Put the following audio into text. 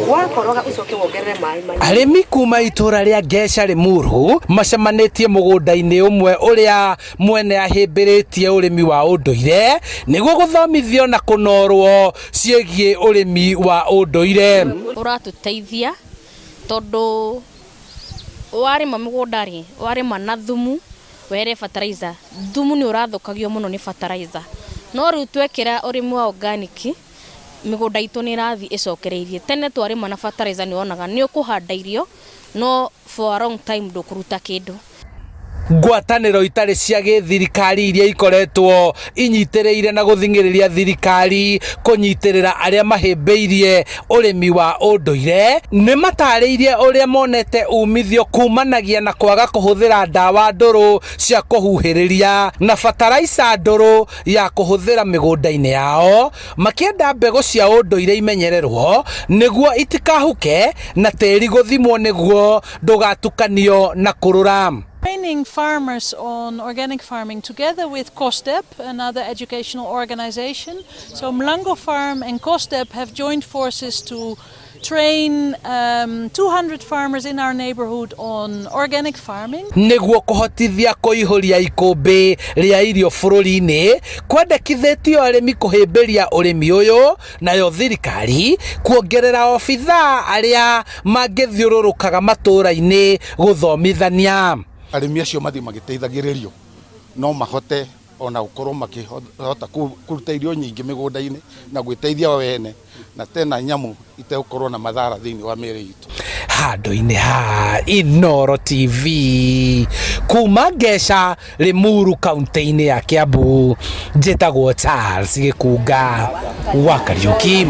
wakoroga ucoke wongerere mai. Arĩmi kuma itura rĩa Ngeca Limuru macemanĩtie mũgũnda-inĩ ũmwe ũrĩa mwene ahĩmbĩrĩtie ũrĩmi wa ũndũire nĩguo gũthomithio na kũnorwo ciĩgiĩ ũrĩmi wa ũndũire. Ũratũteithia tondũ warĩma mũgũnda-rĩ, warĩma na thumu were fertilizer, thumu nĩ ũrathũkagio mũno nĩ fertilizer, no rĩu twekĩra ũrĩmi wa organic mĩgũnda itũ nĩ ĩrathiĩ ĩcokereirie. Tene twarĩma na fertilizer nĩ wonaga nĩ ũkũhanda irio no for a long time ndũkũruta kĩndũ. Ngwatanĩro itarĩ cia gĩthirikari iria ikoretwo inyitĩrĩire na gũthingĩrĩria thirikari kũnyitĩrĩra arĩa mahĩmbĩirie ũrĩmi wa ũndũire nĩ matarĩirie ũrĩa monete umithio kumanagia na kwaga kũhũthĩra ndawa ndũrũ cia kũhuhĩrĩria na fertilizer ndũrũ ya kũhũthĩra mĩgũnda-inĩ yao, makĩenda mbegũ cia ũndũire imenyererwo nĩguo itikahuke na tĩri gũthimwo nĩguo ndũgatukanio na kũrũra. Training farmers on organic farming together with COSTEP, another educational organization. So Mlango Farm and COSTEP have joined forces to train 200 farmers in our neighborhood on organic farming. Nĩguo kũhotithia kũihũria ikũmbĩ rĩa irio bũrũri-inĩ, kwendekithĩtio arĩmi kũhĩmbĩria ũrĩmi ũyũ, nayo thirikari kuongerera obithaa arĩa mangĩthiũrũrũkaga matũũra-inĩ gũthomithania. Arĩmi acio mathiĩ magĩteithagĩrĩrio no mahote ona gũkorwo makĩhota kũruta irio nyingĩ mĩgũnda-inĩ na gwĩteithia wene na tena nyamũ itegũkorwo na madhara thĩinĩ wa mĩĩrĩ itũ. Handũ-inĩ ha Inooro TV kuma Ngeca Limuru kaunti-inĩ ya Kiambu, njĩtagwo Charles Gĩkunga wa Kariũki.